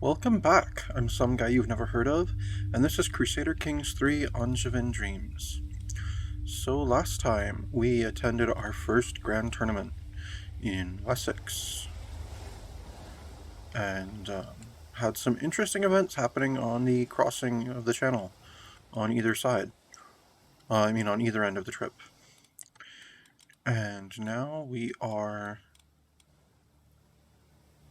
Welcome back. I'm some guy you've never heard of, and this is Crusader Kings 3 Angevin Dreams. So last time, we attended our first grand tournament in Wessex, and had some interesting events happening on the crossing of the channel, on either side. On either end of the trip. And now we are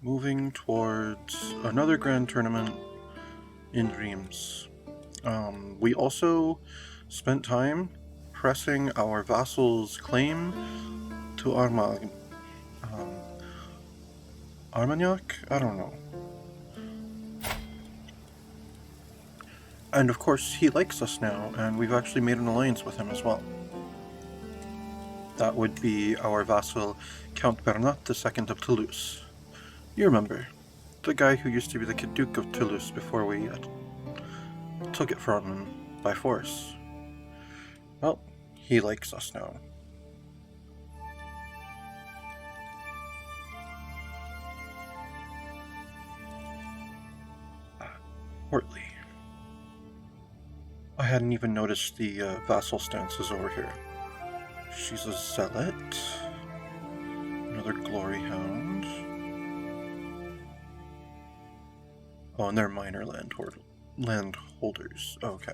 moving towards another grand tournament in Dreams. We also spent time pressing our vassal's claim to Armagnac? I don't know. And of course, he likes us now, and we've actually made an alliance with him as well. That would be our vassal, Count Bernat II of Toulouse. You remember, the guy who used to be the Duke of Toulouse before we took it from him by force. Well, he likes us now. Portly. I hadn't even noticed the vassal stances over here. She's a zealot. Another glory hound. Oh, and they're minor landholders. Okay.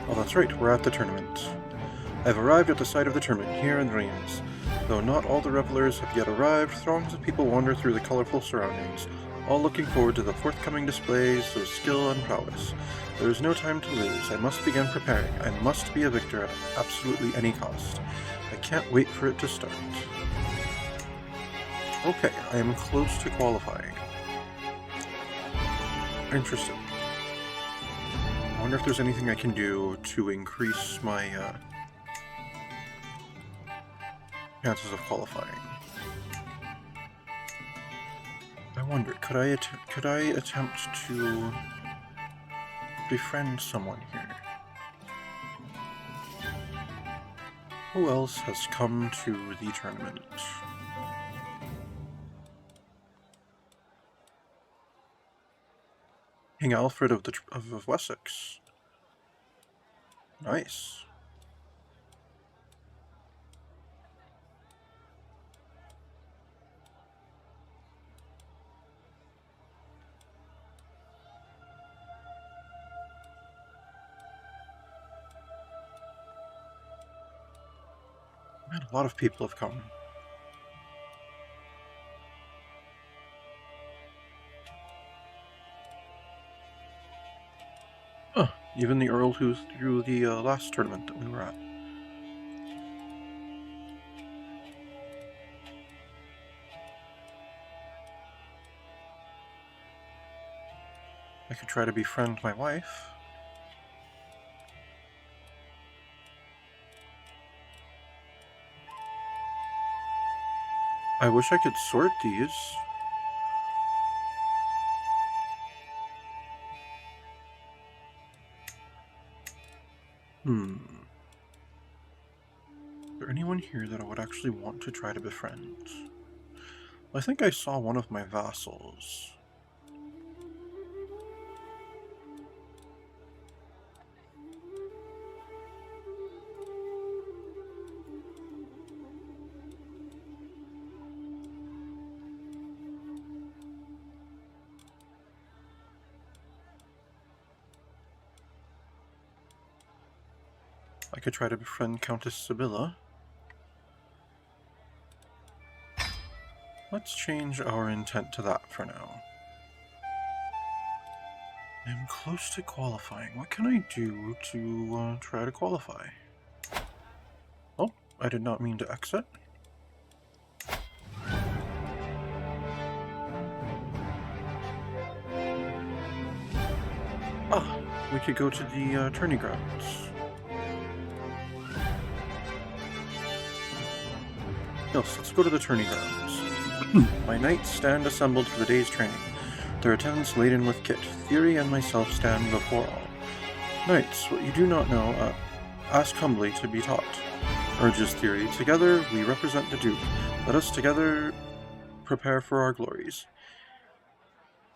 Oh, that's right, we're at the tournament. I've arrived at the site of the tournament, here in Reims. Though not all the revelers have yet arrived, throngs of people wander through the colorful surroundings, all looking forward to the forthcoming displays of skill and prowess. There is no time to lose. I must begin preparing. I must be a victor at absolutely any cost. I can't wait for it to start. Okay, I am close to qualifying. Interesting. I wonder if there's anything I can do to increase my chances of qualifying. I wonder, could I attempt to befriend someone here? Who else has come to the tournament? King Alfred of Wessex. Nice. Man, a lot of people have come. Even the Earl who threw the last tournament that we were at. I could try to befriend my wife. I wish I could sort these. Is there anyone here that I would actually want to try to befriend? I think I saw one of my vassals. I could try to befriend Countess Sibylla. Let's change our intent to that for now. I'm close to qualifying. What can I do to try to qualify? Oh, I did not mean to exit. Ah, we could go to the tourney grounds. Yes, let's go to the tourney grounds. My knights stand assembled for the day's training, their attendants laden with kit. Theory and myself stand before all. Knights, what you do not know, ask humbly to be taught, urges Theory. Together we represent the Duke. Let us together prepare for our glories.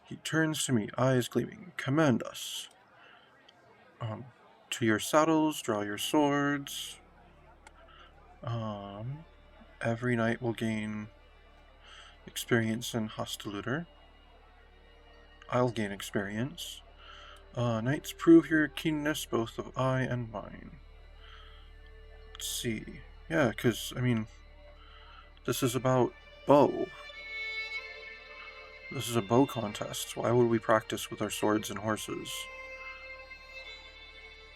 He turns to me, eyes gleaming. Command us. To your saddles, draw your swords. Every knight will gain experience in Hostilooter. I'll gain experience. Knights, prove your keenness, both of eye and mine. Let's see. Yeah, because, I mean, this is about bow. This is a bow contest. Why would we practice with our swords and horses?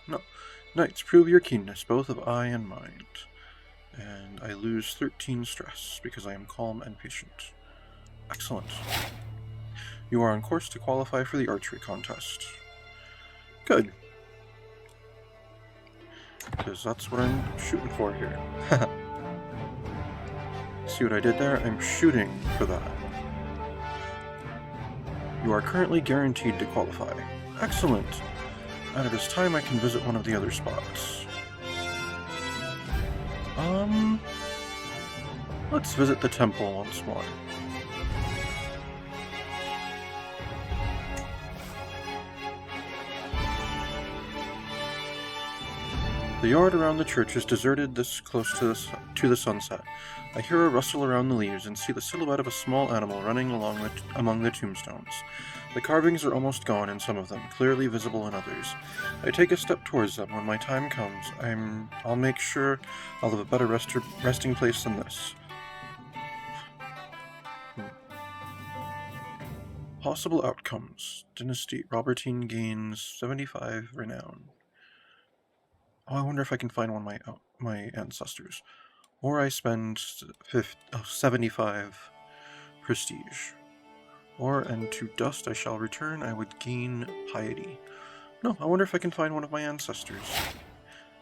No. Knights, prove your keenness, both of eye and mind. And I lose 13 stress, because I am calm and patient. Excellent. You are on course to qualify for the archery contest. Good. Because that's what I'm shooting for here. See what I did there? I'm shooting for that. You are currently guaranteed to qualify. Excellent! And it is time I can visit one of the other spots. Let's visit the temple once more. The yard around the church is deserted this close to the sunset. I hear a rustle around the leaves and see the silhouette of a small animal running among the tombstones. The carvings are almost gone in some of them, clearly visible in others. I take a step towards them. When my time comes, I'll make sure I'll have a better resting place than this. Possible outcomes. Dynasty Robertine gains 75 renown. Oh, I wonder if I can find one of my ancestors. Or I spend 75 prestige. Or, and to dust I shall return, I would gain piety. No, I wonder if I can find one of my ancestors.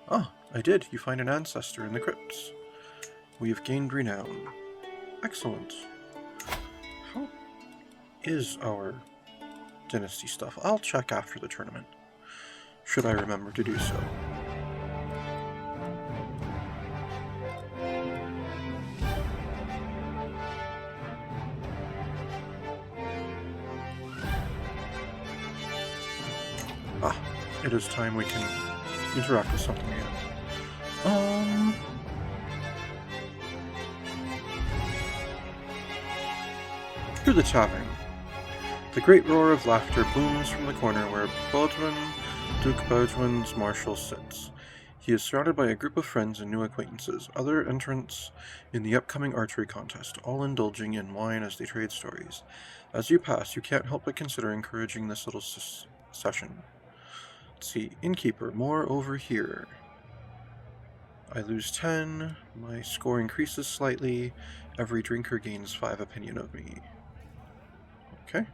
Ah, I did. You find an ancestor in the crypts. We have gained renown. Excellent. How is our dynasty stuff? I'll check after the tournament, should I remember to do so. Ah, it is time we can interact with something again. Through the tavern. The great roar of laughter booms from the corner where Duke Baudouin's marshal sits. He is surrounded by a group of friends and new acquaintances, other entrants in the upcoming archery contest, all indulging in wine as they trade stories. As you pass, you can't help but consider encouraging this little session. Let's see, innkeeper, more over here. I lose 10, my score increases slightly, every drinker gains 5 opinion of me. Okay.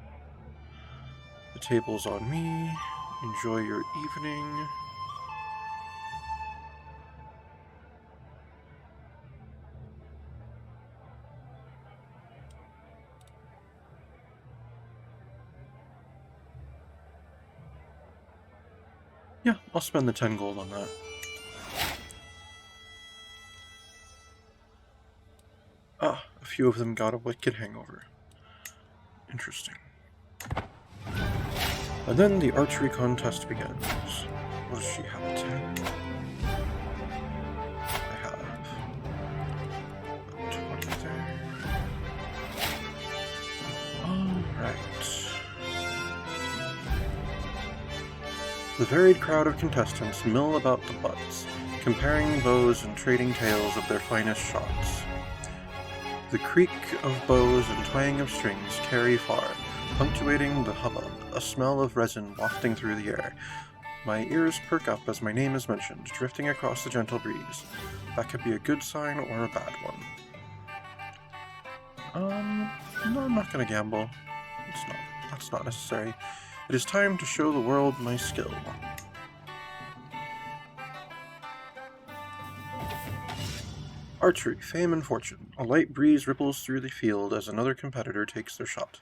The table's on me. Enjoy your evening. Yeah, I'll spend the 10 gold on that. Ah, a few of them got a wicked hangover. Interesting. And then the archery contest begins. What does she have? A 10? I have a 20 there. Alright. The varied crowd of contestants mill about the butts, comparing bows and trading tales of their finest shots. The creak of bows and twang of strings carry far, punctuating the hubbub, a smell of resin wafting through the air. My ears perk up as my name is mentioned, drifting across the gentle breeze. That could be a good sign or a bad one. No, I'm not gonna gamble. That's not necessary. It is time to show the world my skill. Archery, fame and fortune. A light breeze ripples through the field as another competitor takes their shot.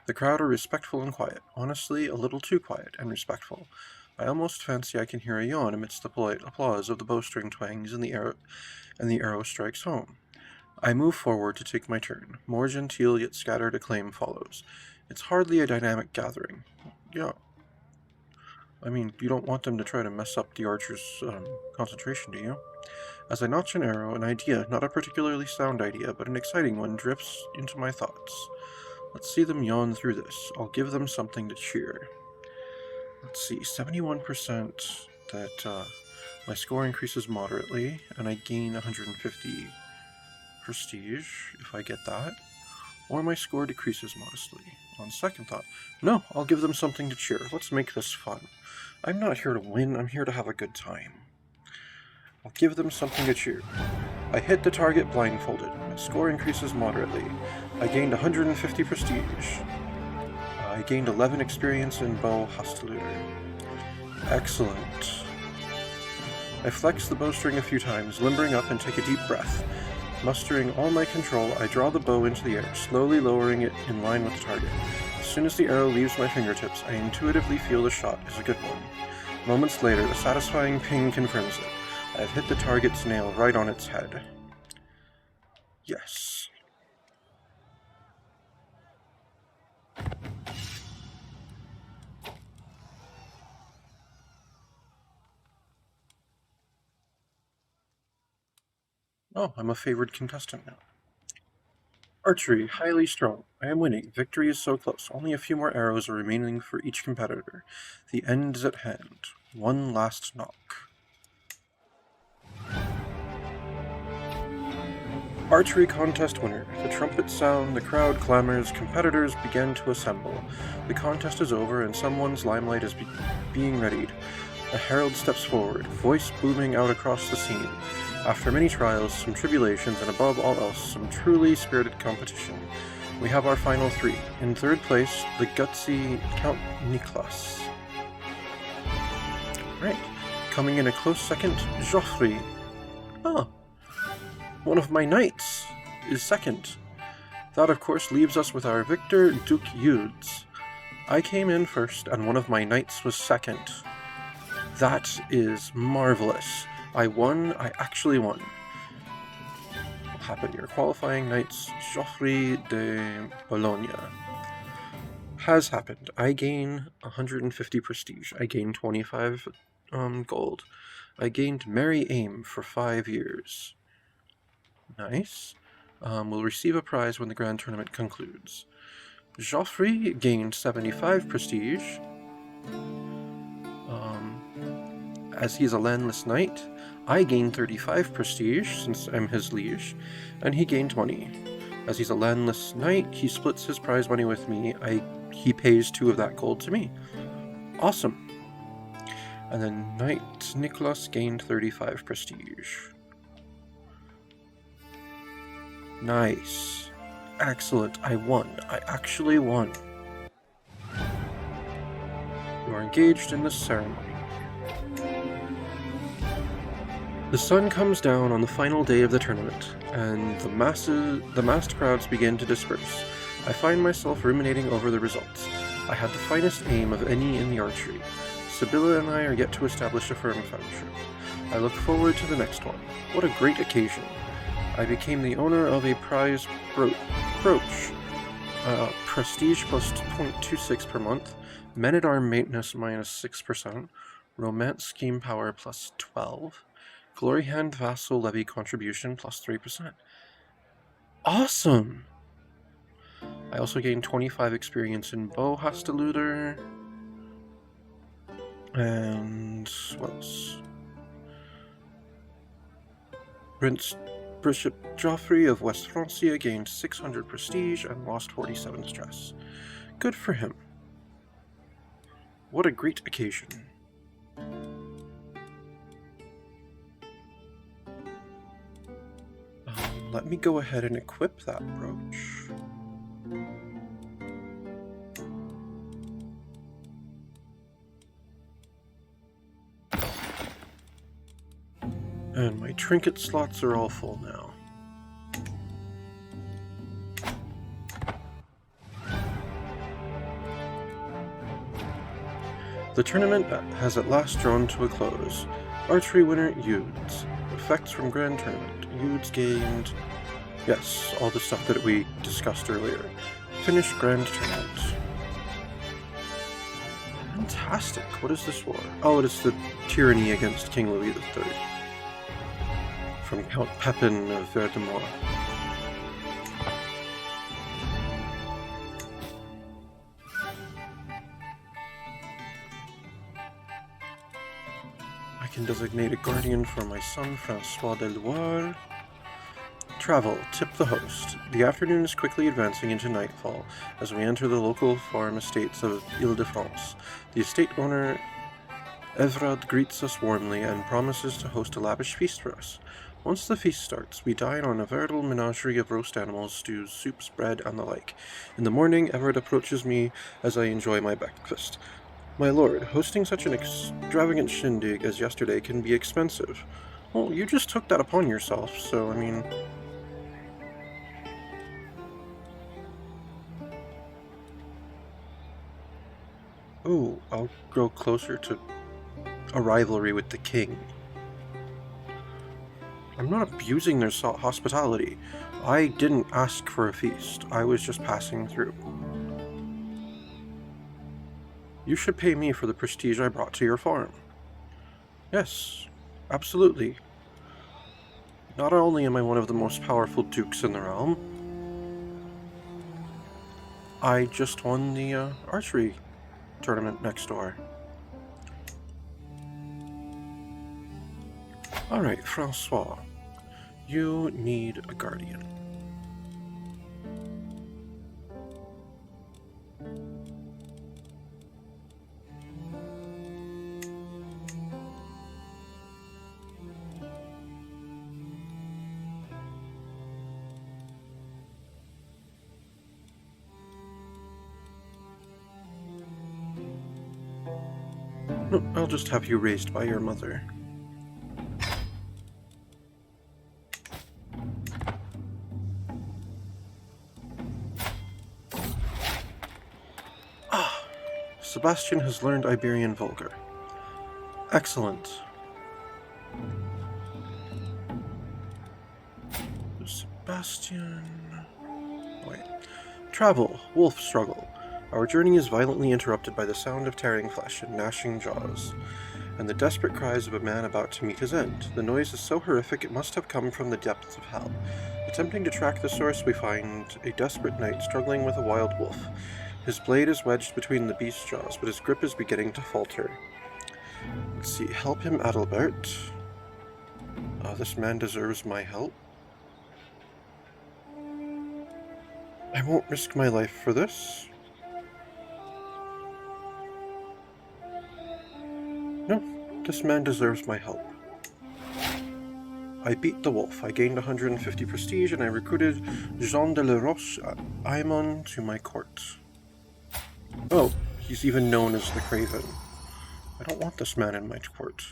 The crowd are respectful and quiet, honestly a little too quiet and respectful. I almost fancy I can hear a yawn amidst the polite applause of the bowstring twangs and the arrow strikes home. I move forward to take my turn. More genteel yet scattered acclaim follows. It's hardly a dynamic gathering. Yeah. I mean, you don't want them to try to mess up the archer's concentration, do you? As I notch an arrow, an idea, not a particularly sound idea, but an exciting one, drifts into my thoughts. Let's see them yawn through this. I'll give them something to cheer. Let's see, 71% that my score increases moderately, and I gain 150 prestige if I get that, or my score decreases modestly. On second thought, no, I'll give them something to cheer. Let's make this fun. I'm not here to win, I'm here to have a good time. I'll give them something to cheer. I hit the target blindfolded. My score increases moderately. I gained 150 prestige. I gained 11 experience in bow hostilitor. Excellent. I flex the bowstring a few times, limbering up and take a deep breath. Mustering all my control, I draw the bow into the air, slowly lowering it in line with the target. As soon as the arrow leaves my fingertips, I intuitively feel the shot is a good one. Moments later, a satisfying ping confirms it. I have hit the target's nail right on its head. Yes. Oh, I'm a favored contestant now. Archery, highly strong. I am winning. Victory is so close. Only a few more arrows are remaining for each competitor. The end is at hand. One last knock. Archery contest winner. The trumpets sound, the crowd clamors, competitors begin to assemble. The contest is over and someone's limelight is being readied. A herald steps forward, voice booming out across the scene. After many trials, some tribulations, and above all else, some truly spirited competition, we have our final three. In third place, the gutsy Count Niklas. Right. Coming in a close second, Joffrey. Ah. One of my knights is second. That, of course, leaves us with our victor, Duke Eudes. I came in first, and one of my knights was second. That is marvelous. I won. I actually won. What happened here? Qualifying knights, Joffrey de Bologna. Has happened. I gain 150 prestige. I gain 25 gold. I gained Merry Aim for 5 years. Nice. We'll receive a prize when the grand tournament concludes. Joffrey gained 75 prestige. As he's a landless knight, I gain 35 prestige since I'm his liege, and he gained money. As he's a landless knight, he splits his prize money with me. He pays 2 of that gold to me. Awesome. And then Knight Nicholas gained 35 prestige. Nice. Excellent. I won. I actually won. You are engaged in this ceremony. The sun comes down on the final day of the tournament, and the massed crowds begin to disperse. I find myself ruminating over the results. I had the finest aim of any in the archery. Sibylla and I are yet to establish a firm friendship. I look forward to the next one. What a great occasion. I became the owner of a prize brooch. Prestige plus 0.26 per month. Men-at-arm maintenance minus 6%. Romance scheme power plus 12. Glory hand vassal levy contribution plus 3%. Awesome! I also gained 25 experience in bow hostilitor. And what else? Bishop Joffrey of West Francia gained 600 prestige and lost 47 stress. Good for him. What a great occasion. Let me go ahead and equip that brooch. And my trinket slots are all full now. The tournament has at last drawn to a close. Archery winner Eudes. Effects from Grand Tournament. Eudes gained Yes, all the stuff that we discussed earlier. Finish Grand Tournament. Fantastic. What is this war? Oh, it is the tyranny against King Louis III. From Count Pepin of Verdemois. I can designate a guardian for my son, Francois de Loire. Travel. Tip the host. The afternoon is quickly advancing into nightfall as we enter the local farm estates of Ile-de-France. The estate owner, Evrard, greets us warmly and promises to host a lavish feast for us. Once the feast starts, we dine on a veritable menagerie of roast animals, stews, soups, bread, and the like. In the morning, Evrard approaches me as I enjoy my breakfast. My lord, hosting such an extravagant shindig as yesterday can be expensive. Well, you just took that upon yourself, so, I mean... Oh, I'll grow closer to a rivalry with the king. I'm not abusing their hospitality. I didn't ask for a feast. I was just passing through. You should pay me for the prestige I brought to your farm. Yes, absolutely. Not only am I one of the most powerful dukes in the realm, I just won the archery tournament next door. Alright, Francois. You need a guardian. No, I'll just have you raised by your mother. Sebastian has learned Iberian Vulgar. Excellent. Sebastian... Wait. Travel. Wolf struggle. Our journey is violently interrupted by the sound of tearing flesh and gnashing jaws, and the desperate cries of a man about to meet his end. The noise is so horrific it must have come from the depths of hell. Attempting to track the source, we find a desperate knight struggling with a wild wolf. His blade is wedged between the beast's jaws, but his grip is beginning to falter. Let's see, help him, Adalbert. This man deserves my help. I won't risk my life for this. No, this man deserves my help. I beat the wolf, I gained 150 prestige, and I recruited Jean de la Roche Aymon to my court. Oh, he's even known as the Craven. I don't want this man in my court.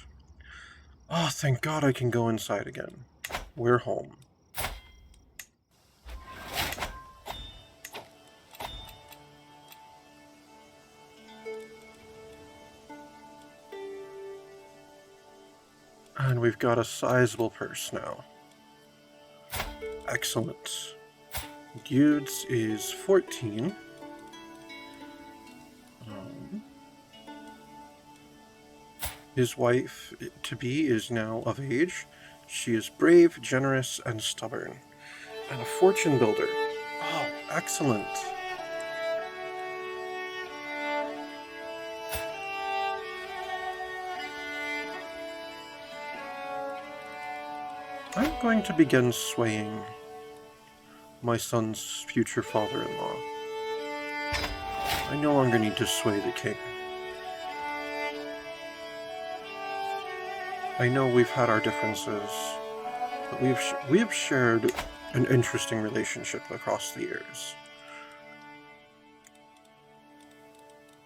Oh, thank God I can go inside again. We're home. And we've got a sizable purse now. Excellent. Eudes is 14. His wife-to-be is now of age. She is brave, generous, and stubborn. And a fortune builder. Oh, excellent. I'm going to begin swaying my son's future father-in-law. I no longer need to sway the king. I know we've had our differences, but we have shared an interesting relationship across the years.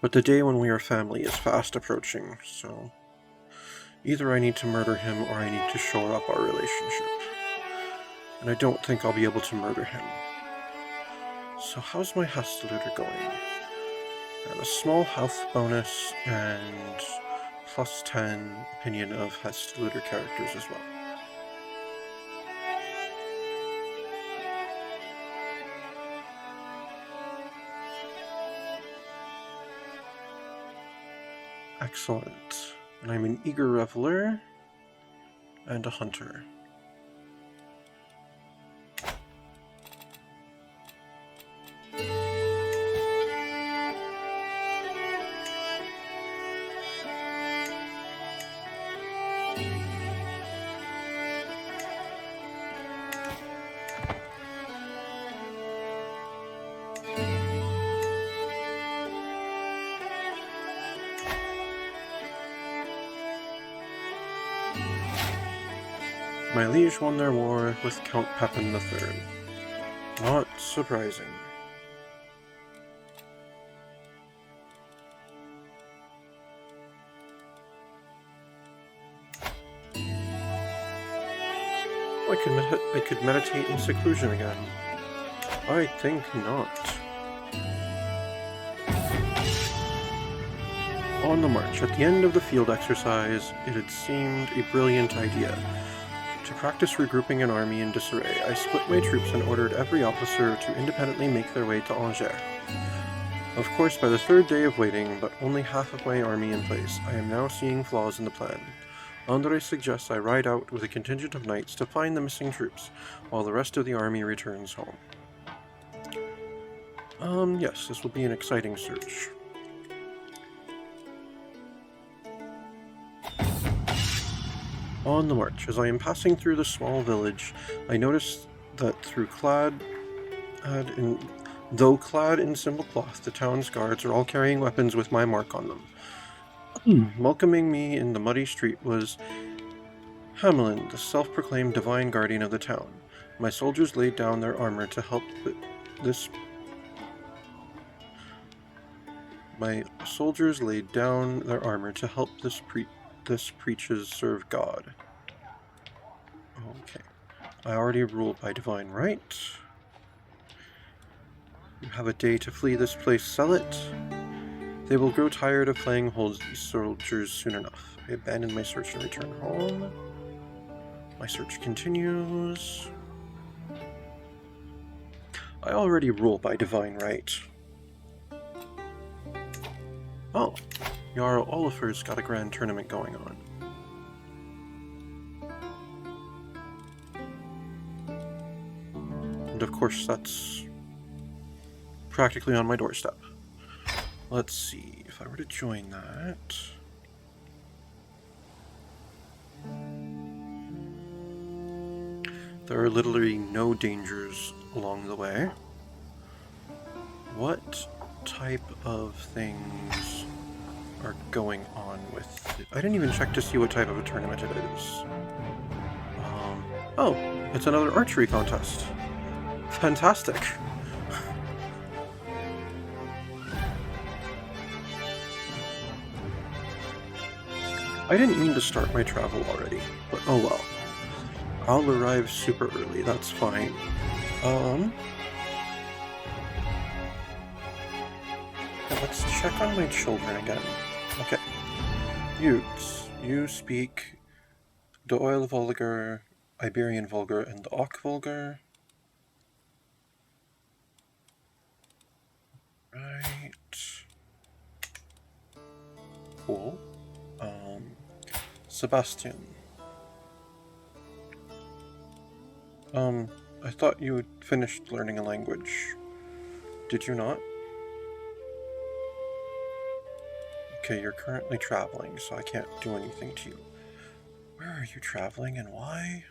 But the day when we are family is fast approaching, so either I need to murder him or I need to shore up our relationship. And I don't think I'll be able to murder him. So how's my Hastluder going? I have a small health bonus and plus 10 opinion of Hastluder characters as well. Excellent. And I'm an eager reveler and a hunter. My liege won their war with Count Pepin III. Not surprising. I could meditate in seclusion again. I think not. On the march, at the end of the field exercise, it had seemed a brilliant idea. To practice regrouping an army in disarray, I split my troops and ordered every officer to independently make their way to Angers. Of course, by the third day of waiting, but only half of my army in place, I am now seeing flaws in the plan. André suggests I ride out with a contingent of knights to find the missing troops, while the rest of the army returns home. Yes, this will be an exciting search. On the march, as I am passing through the small village, I notice that though clad in simple cloth, the town's guards are all carrying weapons with my mark on them. Welcoming me in the muddy street was Hamelin, the self-proclaimed divine guardian of the town. My soldiers laid down their armor to help this preaches serve God. Okay. I already rule by divine right. You have a day to flee this place, sell it. They will grow tired of playing hold these soldiers soon enough. I abandon my search and return home. My search continues. I already rule by divine right. Oh, Jarl Olifer's got a grand tournament going on. And of course, that's practically on my doorstep. Let's see, if I were to join that... There are literally no dangers along the way. What type of things are going on with it? I didn't even check to see what type of a tournament it is. Oh, it's another archery contest. Fantastic. I didn't mean to start my travel already, but oh well. I'll arrive super early, that's fine. Let's check on my children again. Okay. Eudes, you speak the Oil Vulgar, Iberian Vulgar, and the Ock Vulgar. Right. Cool. Sebastian. I thought you had finished learning a language. Did you not? Okay, you're currently traveling, so I can't do anything to you. Where are you traveling and why?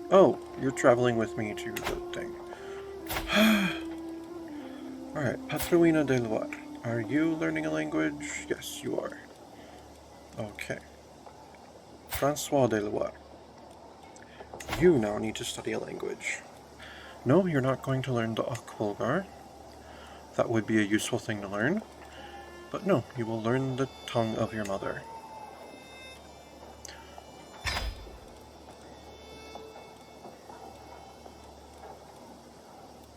Oh, you're traveling with me to the thing. Alright, Patrouina de Loire. Are you learning a language? Yes, you are. Okay. Francois de Loire. You now need to study a language. No, you're not going to learn the Ock-Vulgar. That would be a useful thing to learn. But no, you will learn the tongue of your mother.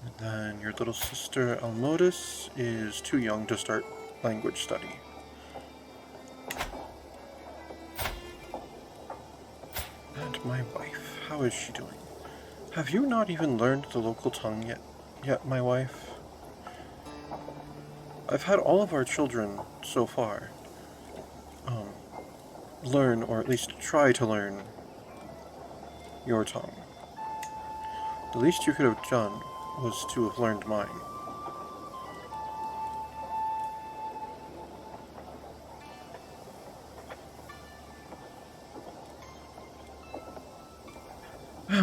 And then your little sister Almodus is too young to start language study. And my wife, how is she doing? Have you not even learned the local tongue yet, my wife? I've had all of our children so far learn, or at least try to learn, your tongue. The least you could have done was to have learned mine.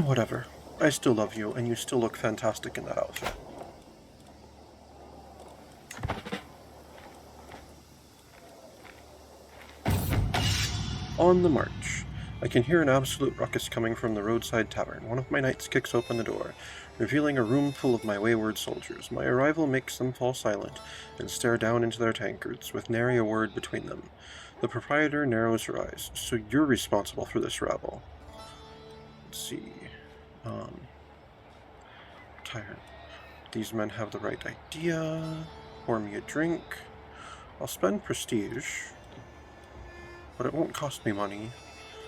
Whatever. I still love you, and you still look fantastic in that outfit. On the march. I can hear an absolute ruckus coming from the roadside tavern. One of my knights kicks open the door, revealing a room full of my wayward soldiers. My arrival makes them fall silent and stare down into their tankards, with nary a word between them. The proprietor narrows her eyes. So you're responsible for this rabble. Let's see. Tyrant. These men have the right idea. Pour me a drink. I'll spend prestige, but it won't cost me money.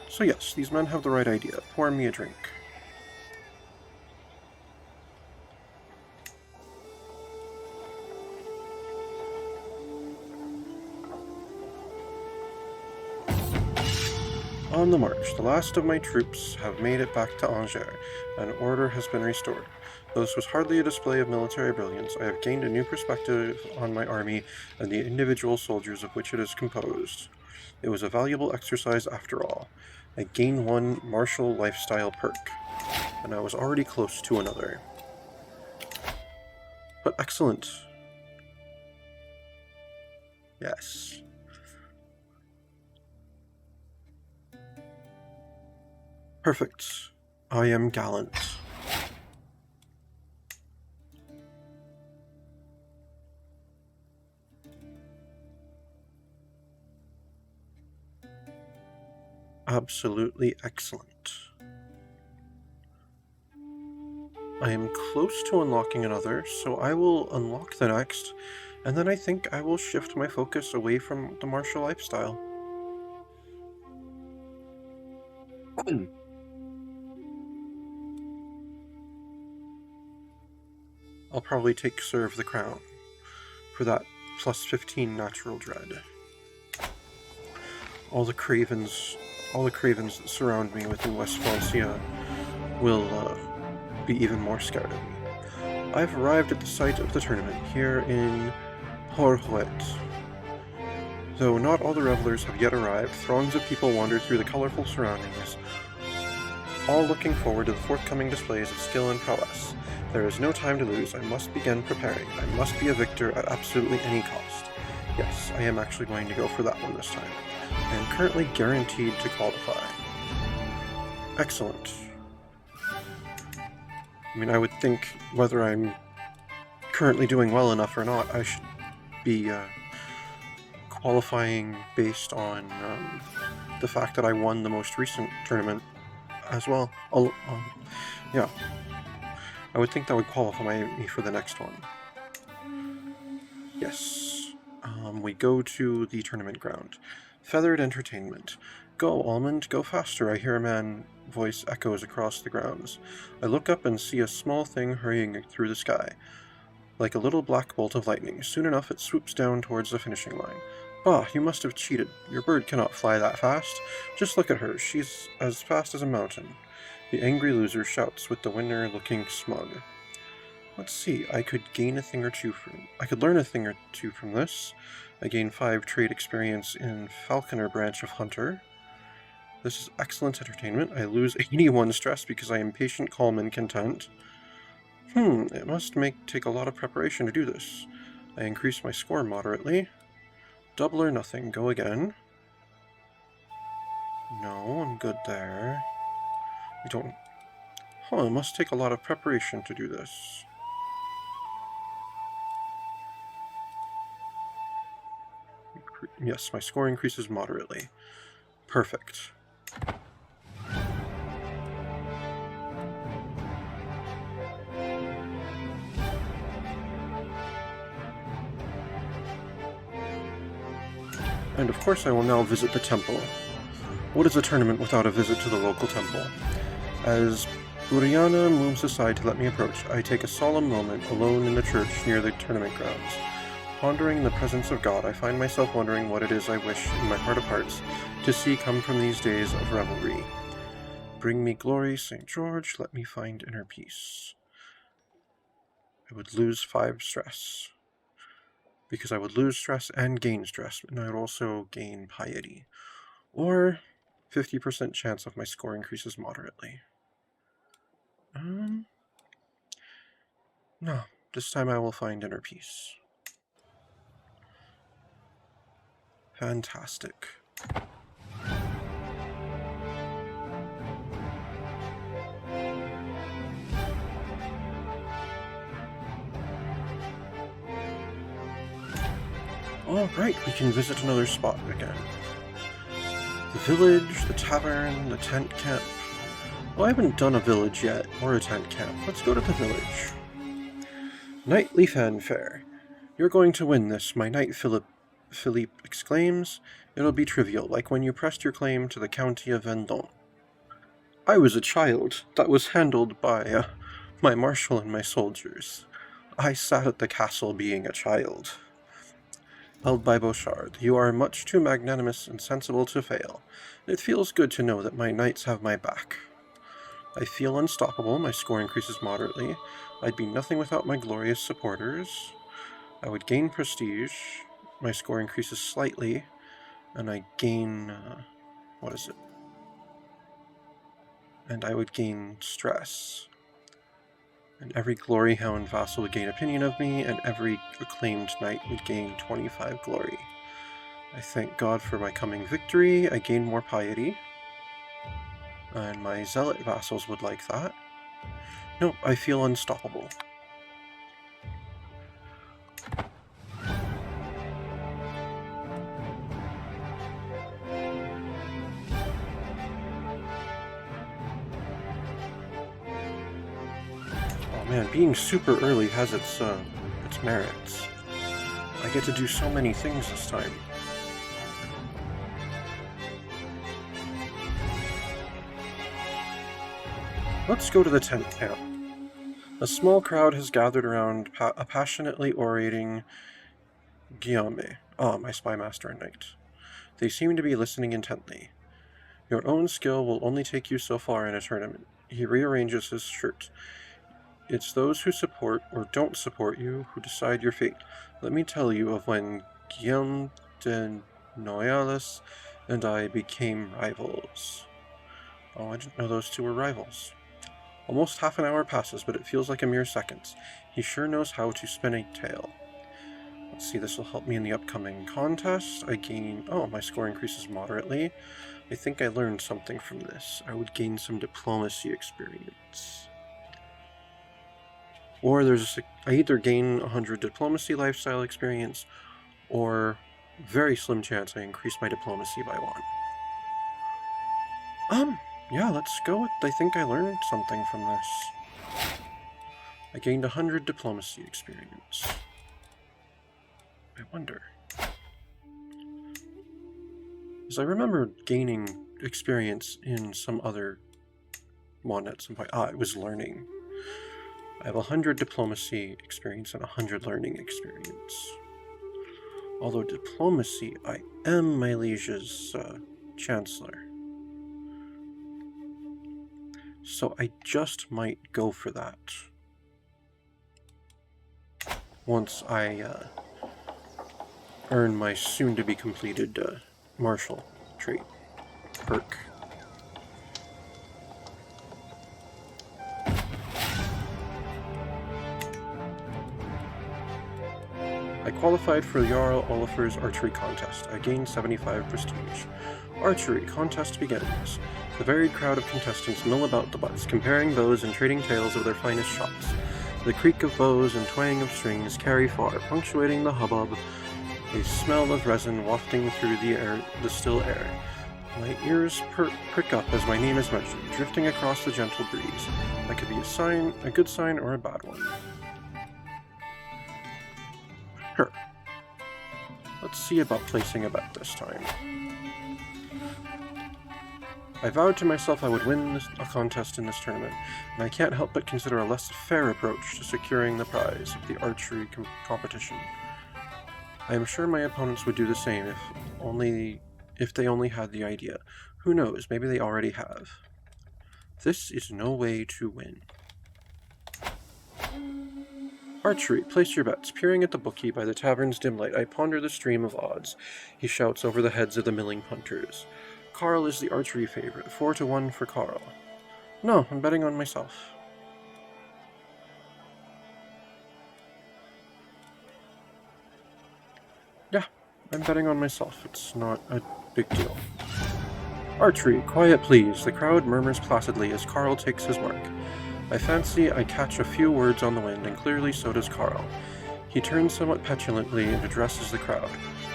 So yes, these men have the right idea. Pour me a drink. On the march, the last of my troops have made it back to Angers, and order has been restored. Though this was hardly a display of military brilliance, I have gained a new perspective on my army and the individual soldiers of which it is composed. It was a valuable exercise after all. I gained one martial lifestyle perk, and I was already close to another. But excellent. Yes. Perfect. I am gallant. Absolutely excellent. I am close to unlocking another, so I will unlock the next, and then I think I will shift my focus away from the martial lifestyle. I'll probably take Serve the Crown for that plus 15 natural dread. All the cravens that surround me within West Francia will be even more scared of me. I've arrived at the site of the tournament here in Horhuet. Though not all the revelers have yet arrived, throngs of people wander through the colorful surroundings, all looking forward to the forthcoming displays of skill and prowess. There is no time to lose. I must begin preparing. I must be a victor at absolutely any cost. Yes, I am actually going to go for that one this time. I am currently guaranteed to qualify. Excellent. I mean, I would think whether I'm currently doing well enough or not, I should be qualifying based on the fact that I won the most recent tournament as well. Yeah. I would think that would qualify me for the next one. Yes. We go to the tournament ground. Feathered Entertainment. Go, Almond, go faster, I hear a man's voice echoes across the grounds. I look up and see a small thing hurrying through the sky, like a little black bolt of lightning. Soon enough it swoops down towards the finishing line. Bah, you must have cheated. Your bird cannot fly that fast. Just look at her, she's as fast as a mountain. The angry loser shouts, with the winner looking smug. Let's see, I could learn a thing or two from this. I gain 5 trade experience in Falconer branch of Hunter. This is excellent entertainment. I lose 81 stress because I am patient, calm, and content. It must take a lot of preparation to do this. I increase my score moderately. Double or nothing, go again. No, I'm good there. It must take a lot of preparation to do this. Yes, my score increases moderately. Perfect. And of course I will now visit the temple. What is a tournament without a visit to the local temple? As Uriana moves aside to let me approach, I take a solemn moment alone in the church near the tournament grounds. pondering the presence of God, I find myself wondering what it is I wish, in my heart of hearts, to see come from these days of revelry. Bring me glory, St. George, let me find inner peace. I would lose 5 stress, because I would lose stress and gain stress, and I would also gain piety. Or 50% chance of my score increases moderately. No, this time I will find inner peace. Fantastic. Alright, we can visit another spot again. The village, the tavern, the tent camp. Well, I haven't done a village yet, or a tent camp. Let's go to the village. Knightly fanfare. You're going to win this, my knight, Philippe exclaims. It'll be trivial, like when you pressed your claim to the county of Vendôme. I was a child. That was handled by my marshal and my soldiers. I sat at the castle being a child. Held by Beauchard, you are much too magnanimous and sensible to fail. It feels good to know that my knights have my back. I feel unstoppable, my score increases moderately. I'd be nothing without my glorious supporters. I would gain prestige, my score increases slightly, and I gain, and I would gain stress. And every glory hound vassal would gain opinion of me, and every acclaimed knight would gain 25 glory. I thank God for my coming victory. I gain more piety. And my zealot vassals would like that. No, I feel unstoppable. Man, being super early has its merits. I get to do so many things this time. Let's go to the tent camp. A small crowd has gathered around a passionately orating Guillaume, my spymaster and knight. They seem to be listening intently. Your own skill will only take you so far in a tournament. He rearranges his shirt. It's those who support or don't support you who decide your fate. Let me tell you of when Guillaume de Noailles and I became rivals. Oh, I didn't know those two were rivals. Almost half an hour passes, but it feels like a mere seconds. He sure knows how to spin a tale. Let's see, this will help me in the upcoming contest. I gain... Oh, my score increases moderately. I think I learned something from this. I would gain some diplomacy experience. Or I either gain 100 diplomacy lifestyle experience, or very slim chance I increase my diplomacy by 1. Yeah, let's go with, I think I learned something from this. I gained 100 diplomacy experience. I wonder. Because I remember gaining experience in some other one at some point. It was learning. I have 100 diplomacy experience and 100 learning experience. Although diplomacy, I am my liege's chancellor. So I just might go for that. Once I earn my soon-to-be completed martial trait perk. I qualified for Jarl Olafur's archery contest. I gained 75 prestige. Archery contest begins. The varied crowd of contestants mill about the butts, comparing bows and trading tales of their finest shots. The creak of bows and twang of strings carry far, punctuating the hubbub, a smell of resin wafting through the still air. My ears prick up as my name is mentioned, drifting across the gentle breeze. That could be a good sign or a bad one. Sure. Let's see about placing a bet this time. I vowed to myself I would win a contest in this tournament, and I can't help but consider a less fair approach to securing the prize of the archery competition. I am sure my opponents would do the same if they only had the idea. Who knows, maybe they already have. This is no way to win. Archery, place your bets. Peering at the bookie by the tavern's dim light, I ponder the stream of odds. He shouts over the heads of the milling punters. Carl is the archery favorite, 4-1 for Carl. No, I'm betting on myself. Yeah, I'm betting on myself. It's not a big deal. Archery, quiet please. The crowd murmurs placidly as Carl takes his mark. I fancy I catch a few words on the wind, and clearly so does Carl. He turns somewhat petulantly and addresses the crowd.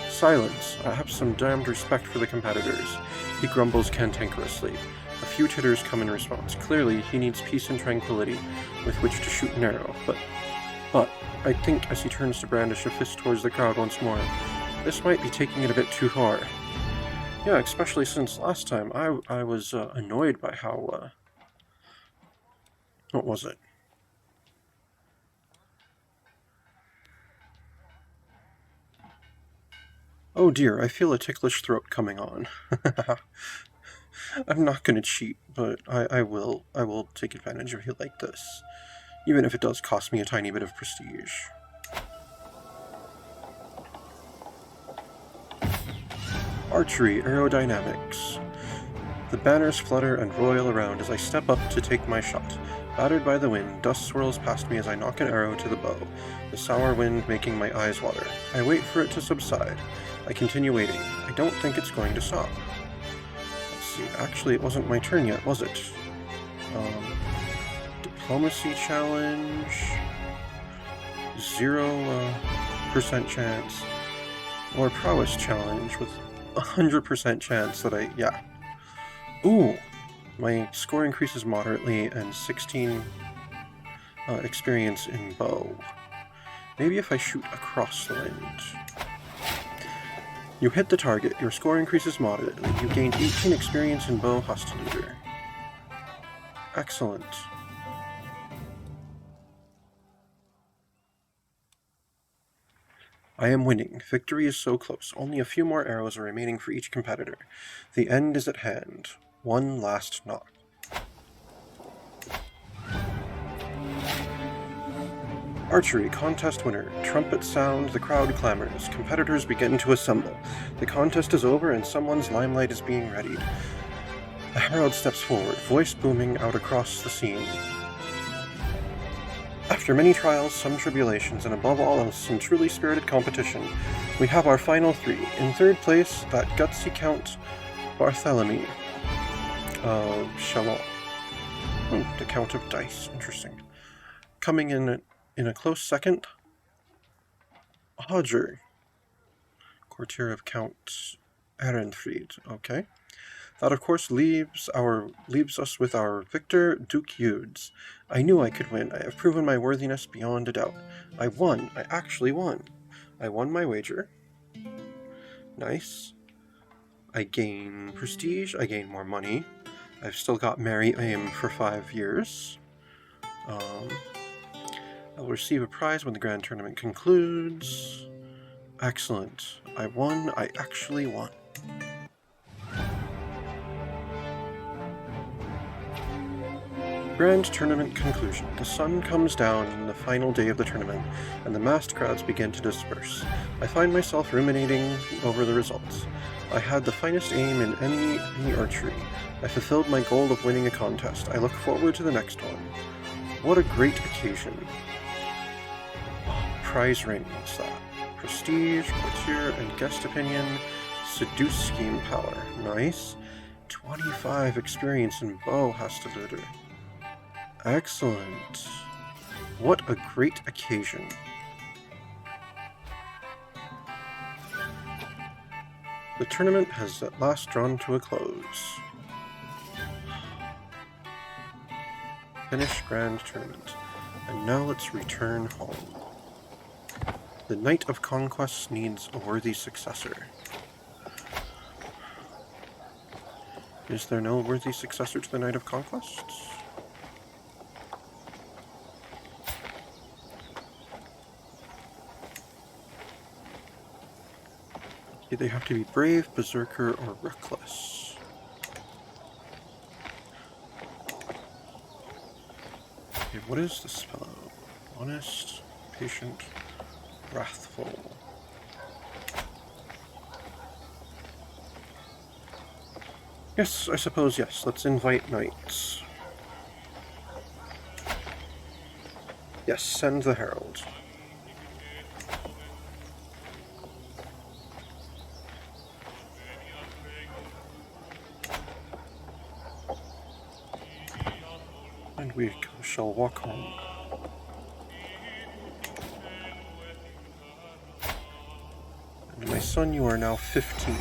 Silence. I have some damned respect for the competitors. He grumbles cantankerously. A few titters come in response. Clearly, he needs peace and tranquility with which to shoot an arrow. But, I think as he turns to brandish a fist towards the crowd once more, this might be taking it a bit too far. Yeah, especially since last time I was annoyed by how, what was it? Oh dear, I feel a ticklish throat coming on. I'm not gonna cheat, but I will take advantage of you like this. Even if it does cost me a tiny bit of prestige. Archery, aerodynamics. The banners flutter and roil around as I step up to take my shot. Battered by the wind, dust swirls past me as I knock an arrow to the bow, the sour wind making my eyes water. I wait for it to subside. I continue waiting. I don't think it's going to stop. Let's see, actually it wasn't my turn yet, was it? Diplomacy challenge, 0% chance, or prowess challenge with 100% chance that yeah. Ooh, my score increases moderately and 16 experience in bow. Maybe if I shoot across the wind. You hit the target, your score increases moderately. You gained 18 experience in bow hostilizer. Excellent. I am winning. Victory is so close. Only a few more arrows are remaining for each competitor. The end is at hand. One last knock. Archery contest winner. Trumpets sound, the crowd clamors. Competitors begin to assemble. The contest is over and someone's limelight is being readied. A herald steps forward, voice booming out across the scene. After many trials, some tribulations, and above all else, some truly spirited competition, we have our final three. In third place, that gutsy Count Barthélemy of Chalon. The Count of Dice. Interesting. Coming in a close second, Hodger, courtier of Count Ehrenfried. Okay. That, of course, leaves us with our victor, Duke Eudes. I knew I could win. I have proven my worthiness beyond a doubt. I won. I actually won. I won my wager. Nice. I gain prestige. I gain more money. I've still got Merry Aim for 5 years. I'll receive a prize when the grand tournament concludes. Excellent. I won. I actually won. Grand Tournament conclusion. The sun comes down on the final day of the tournament, and the massed crowds begin to disperse. I find myself ruminating over the results. I had the finest aim in any archery. I fulfilled my goal of winning a contest. I look forward to the next one. What a great occasion. Prize ring, what's that? Prestige, courtier, and guest opinion. Seduce scheme power. Nice. 25 experience in bow hostilizer. Excellent. What a great occasion. The tournament has at last drawn to a close. Finish Grand Tournament. And now let's return home. The Knight of Conquests needs a worthy successor. Is there no worthy successor to the Knight of Conquests? Okay, they have to be brave, berserker, or reckless. Okay, what is this fellow? Honest, patient, wrathful. Yes, I suppose yes. Let's invite knights. Yes, send the herald. And we shall walk home. And my son, you are now 15.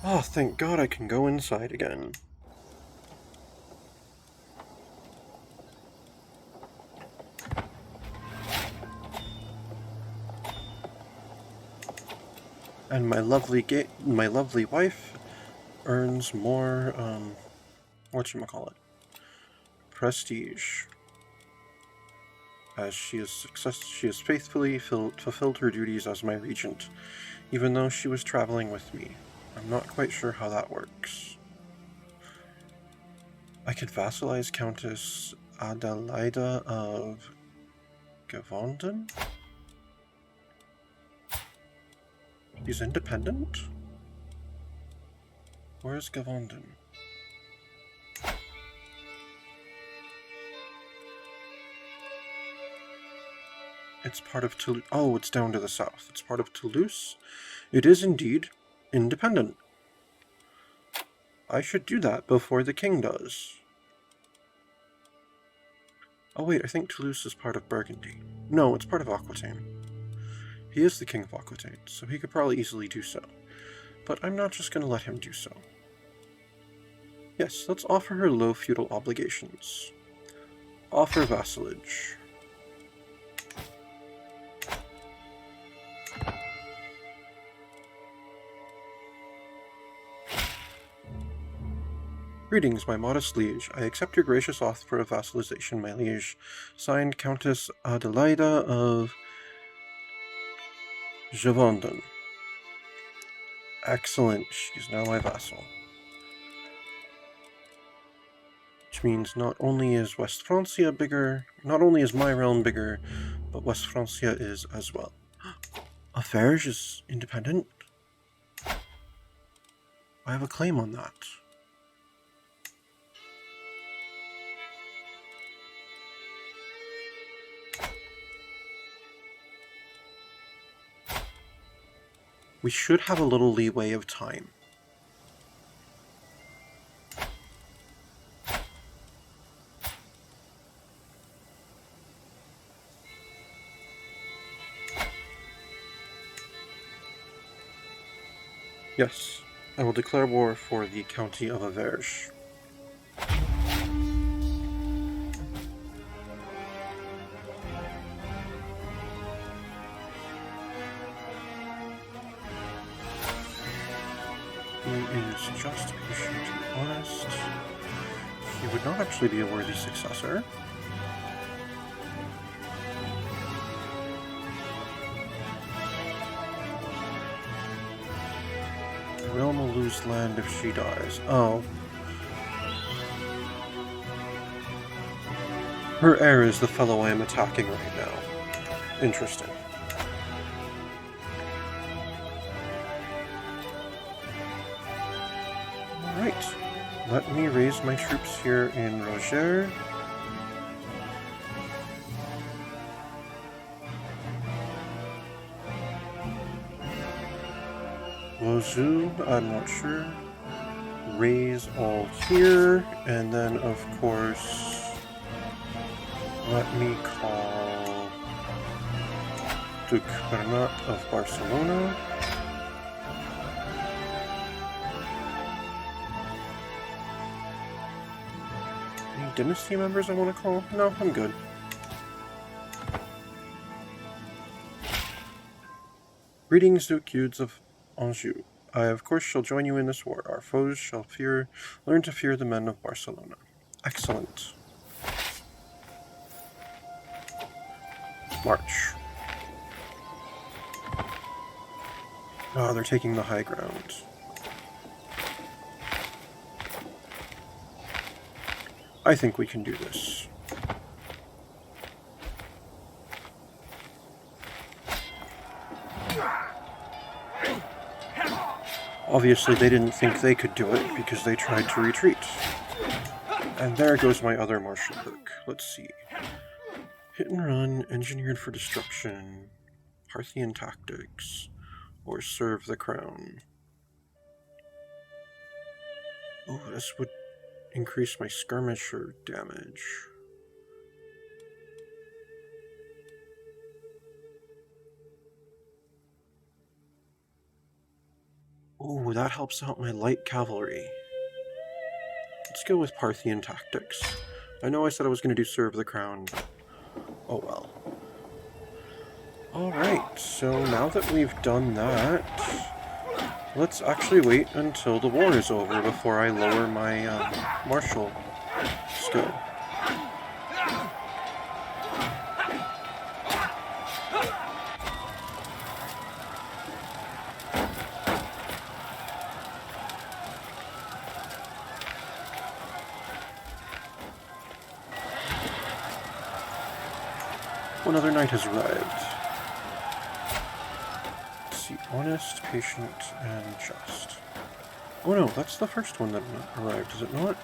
Oh, thank God I can go inside again. And my lovely wife earns more, whatchamacallit, prestige. As she has faithfully fulfilled her duties as my regent, even though she was traveling with me. I'm not quite sure how that works. I could vassalize Countess Adelaida of Gavondon? He's independent? Where's Gavondon? It's part of Toulouse. Oh, it's down to the south. It's part of Toulouse. It is indeed independent. I should do that before the king does. Oh wait, I think Toulouse is part of Burgundy. No, it's part of Aquitaine. He is the king of Aquitaine, so he could probably easily do so. But I'm not just going to let him do so. Yes, let's offer her low feudal obligations. Offer vassalage. Greetings, my modest liege. I accept your gracious offer of vassalization, my liege. Signed, Countess Adelaida of Gavondon. Excellent. She's now my vassal. Which means not only is West Francia bigger, not only is my realm bigger, but West Francia is as well. Auvergne is independent? I have a claim on that. We should have a little leeway of time. Yes, I will declare war for the county of Auvergne. He is just, patient, and honest. He would not actually be a worthy successor. The realm will lose land if she dies. Oh. Her heir is the fellow I am attacking right now. Interesting. Alright. Let me raise my troops here in Roger. Lozu, I'm not sure. Raise all here, and then of course, let me call Duke Bernat of Barcelona. Any dynasty members I want to call? No, I'm good. Greetings, Duke Eudes of Anjou. I, of course, shall join you in this war. Our foes shall learn to fear the men of Barcelona. Excellent. March. Ah, they're taking the high ground. I think we can do this. Obviously, they didn't think they could do it because they tried to retreat. And there goes my other martial perk. Let's see. Hit and run, engineered for destruction, Parthian tactics, or serve the crown. Oh, this would increase my skirmisher damage. Oh, that helps out my light cavalry. Let's go with Parthian tactics. I know I said I was going to do serve the crown. Oh well. Alright, so now that we've done that, let's actually wait until the war is over before I lower my martial skill. Another knight has arrived. Let's see, honest, patient, and just. Oh no, that's the first one that arrived, is it not?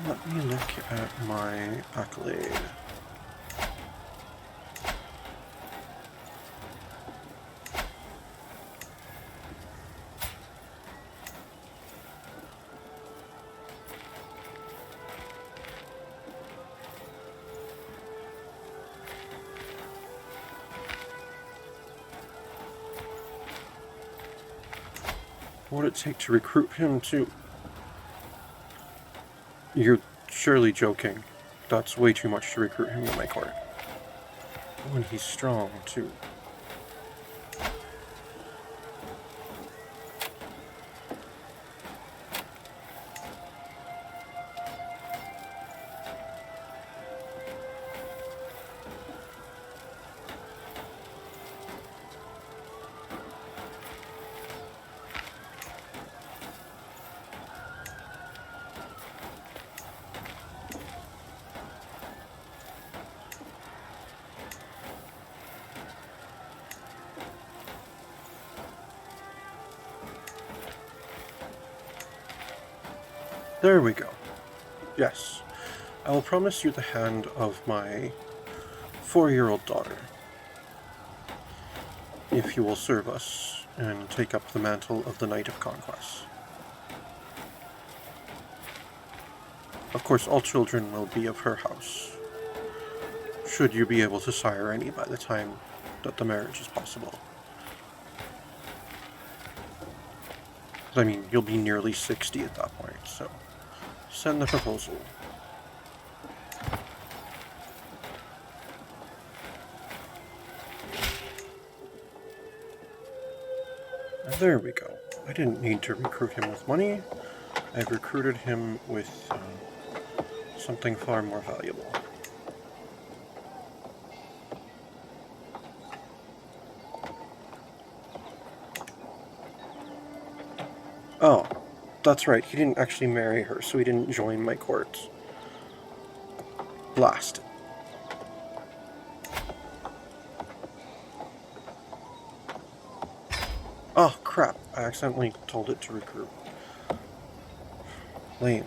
Let me look at my accolade. What would it take to recruit him to... You're surely joking. That's way too much to recruit him to my court. Oh, and he's strong, too. There we go. Yes. I will promise you the hand of my 4-year-old daughter, if you will serve us and take up the mantle of the Knight of Conquest. Of course, all children will be of her house, should you be able to sire any by the time that the marriage is possible. I mean, you'll be nearly 60 at that point, so send the proposal. And there we go. I didn't need to recruit him with money. I've recruited him with something far more valuable. Oh, that's right, he didn't actually marry her, so he didn't join my court. Blast. Oh, crap, I accidentally told it to recruit. Lame.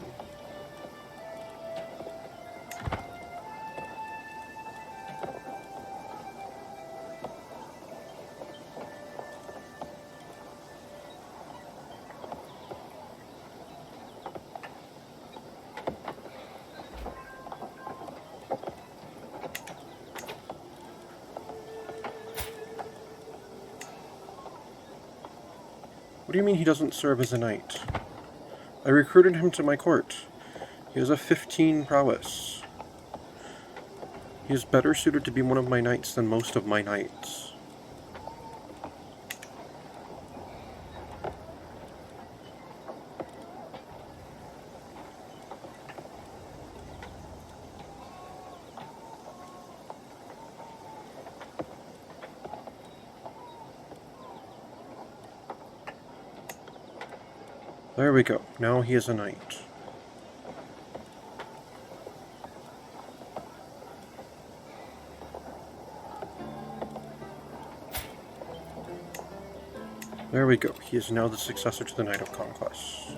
What do you mean he doesn't serve as a knight? I recruited him to my court. He has a 15 prowess. He is better suited to be one of my knights than most of my knights. There we go. Now he is a knight. There we go. He is now the successor to the Knight of Conquest.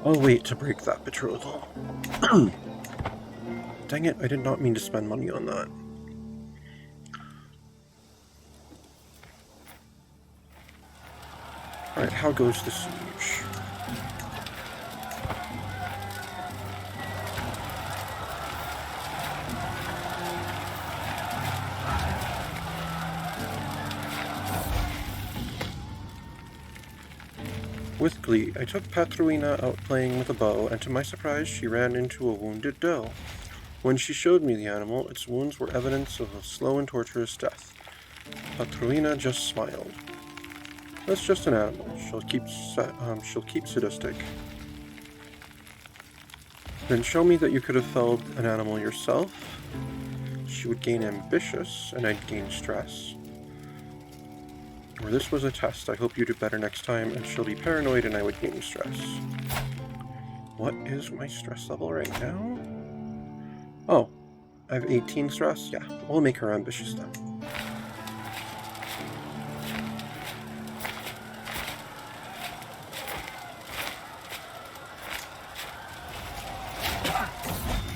I'll wait to break that betrothal. Dang it, I did not mean to spend money on that. Alright, how goes the siege? With glee, I took Patruina out playing with a bow, and to my surprise she ran into a wounded doe. When she showed me the animal, its wounds were evidence of a slow and torturous death. Patruina just smiled. That's just an animal. She'll keep sadistic. Then show me that you could have felled an animal yourself. She would gain ambitious, and I'd gain stress. Or this was a test. I hope you do better next time, and she'll be paranoid and I would gain stress. What is my stress level right now? Oh, I have 18 stress? Yeah, we'll make her ambitious then.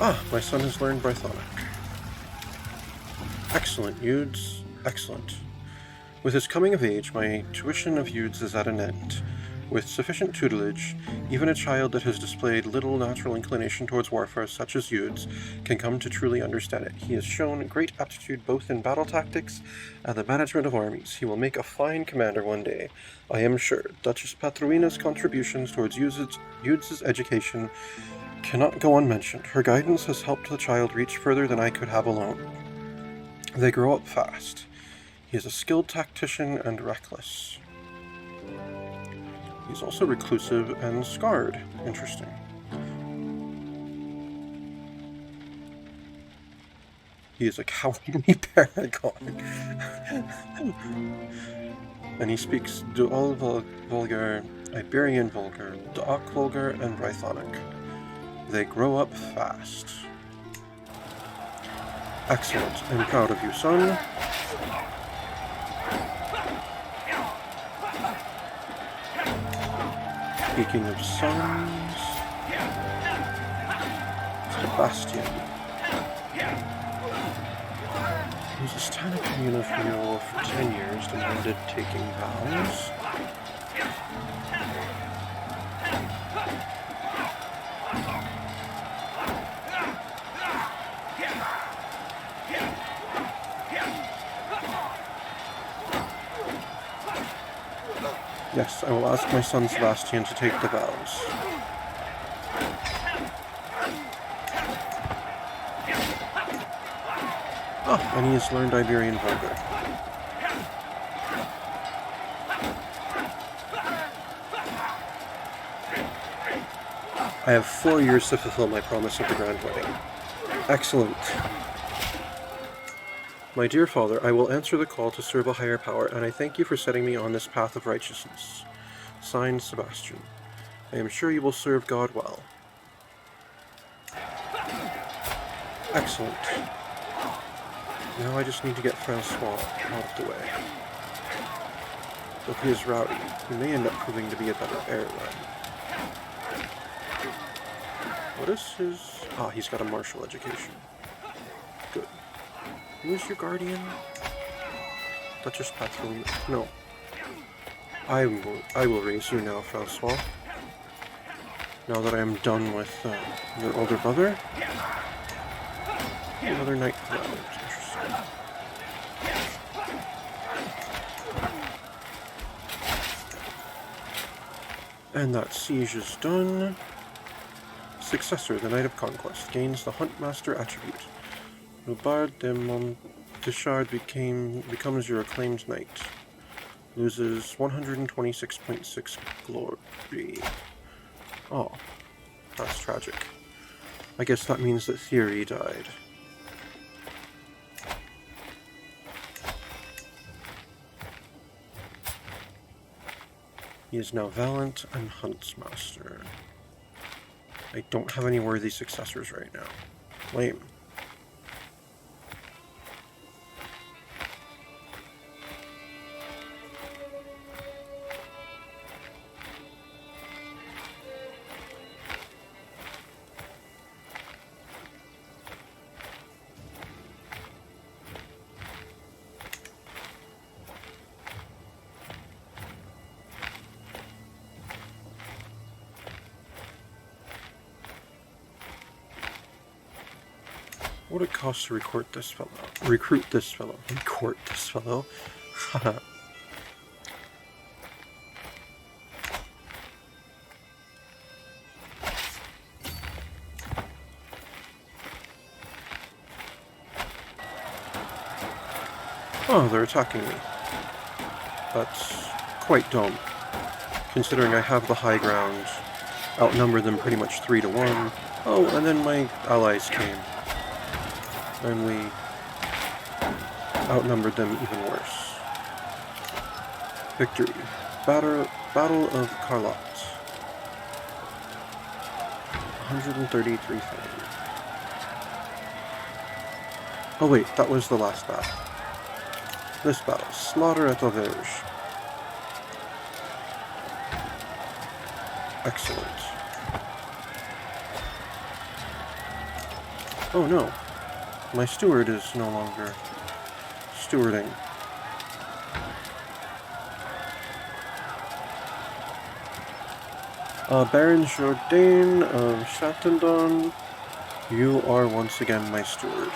Ah, my son has learned Brythonic. Excellent, Eudes. Excellent. With his coming of age, my tuition of Eudes is at an end. With sufficient tutelage, even a child that has displayed little natural inclination towards warfare, such as Eudes, can come to truly understand it. He has shown great aptitude both in battle tactics and the management of armies. He will make a fine commander one day, I am sure. Duchess Patruina's contributions towards Eudes' education cannot go unmentioned. Her guidance has helped the child reach further than I could have alone. They grow up fast. He is a skilled tactician and reckless. He's also reclusive and scarred. Interesting. He is a cowardly paragon. And he speaks Dual Vulgar, Iberian Vulgar, Daak Vulgar, and Brythonic. They grow up fast. Excellent. I'm proud of you, son. Speaking of sons, Sebastian. Who's a standard commune of renewal for 10 years, demanded taking vows. Yes, I will ask my son Sebastian to take the vows. Oh, and he has learned Iberian Vulgar. I have 4 years to fulfill my promise of the grand wedding. Excellent. My dear father, I will answer the call to serve a higher power, and I thank you for setting me on this path of righteousness. Signed, Sebastian. I am sure you will serve God well. Excellent. Now I just need to get Francois out of the way. Though he is rowdy, he may end up proving to be a better heir then. What is his... Ah, he's got a martial education. Good. Who's your guardian? Duchess Patruina. No. I will raise you now, Francois. Now that I am done with your older brother. Another knight cloud. Interesting. And that siege is done. Successor, the Knight of Conquest, gains the Huntmaster attribute. Rubard de Montechard becomes your acclaimed knight. Loses 126.6 glory. Oh, that's tragic. I guess that means that Theory died. He is now Valiant and Huntsmaster. I don't have any worthy successors right now. Lame. What would it cost to recruit this fellow? Recruit this fellow. Recruit this fellow. Oh, they're attacking me. That's quite dumb, considering I have the high ground, outnumber them pretty much 3 to 1. Oh, and then my allies came. And we outnumbered them even worse. Victory. Battle of Carlotte. 133 fame. Oh wait, that was the last battle. This battle. Slaughter at Auvergne. Excellent. Oh no. My steward is no longer stewarding. Baron Jourdain of Chatendon, you are once again my steward.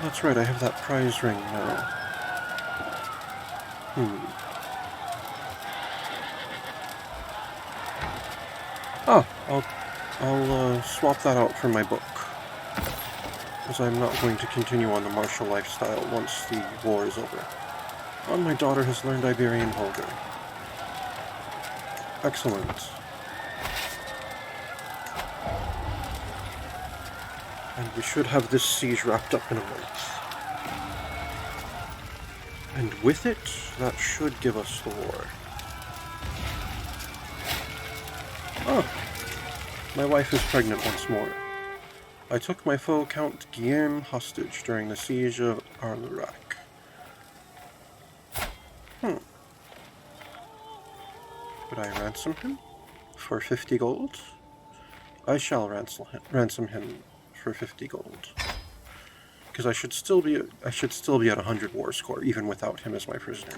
That's right, I have that prize ring now. I'll swap that out for my book, as I'm not going to continue on the martial lifestyle once the war is over. And my daughter has learned Iberian Vulgar. Excellent. And we should have this siege wrapped up in a month. And with it, that should give us the war. Oh! My wife is pregnant once more. I took my foe Count Guillaume hostage during the siege of Arlerac. Would I ransom him? For 50 gold? I shall ransom him for 50 gold. Because I should still be at 100 war score, even without him as my prisoner.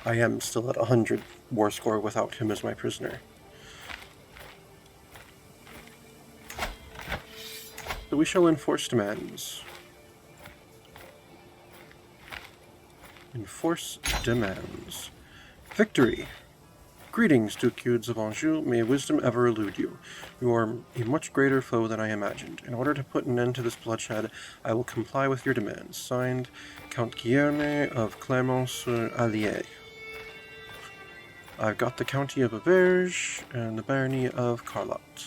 I am still at 100 war score without him as my prisoner. So we shall enforce demands. Enforce demands. Victory! Greetings, Duke Eudes of Anjou. May wisdom ever elude you. You are a much greater foe than I imagined. In order to put an end to this bloodshed, I will comply with your demands. Signed, Count Guillerme of Clermont-sur-Allier. I've got the county of Auvergne and the barony of Carlotte.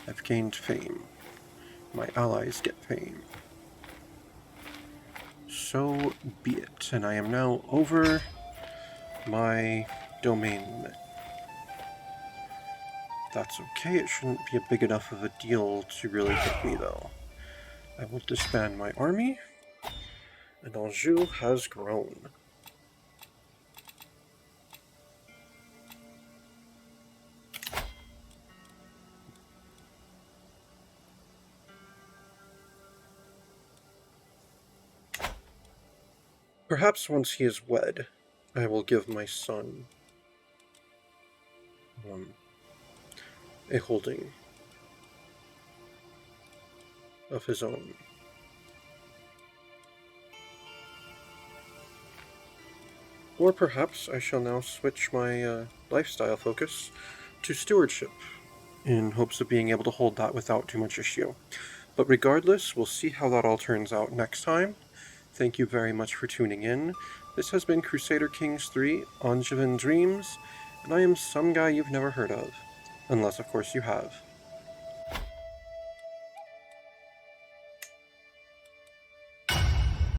I've gained fame. My allies get fame. So be it. And I am now over my domain limit. That's okay, it shouldn't be a big enough of a deal to really hit me though. I will disband my army, and Anjou has grown. Perhaps once he is wed, I will give my son a holding of his own. Or perhaps I shall now switch my lifestyle focus to stewardship, in hopes of being able to hold that without too much issue. But regardless, we'll see how that all turns out next time. Thank you very much for tuning in. This has been Crusader Kings 3 Angevin Dreams, and I am some guy you've never heard of. Unless, of course, you have.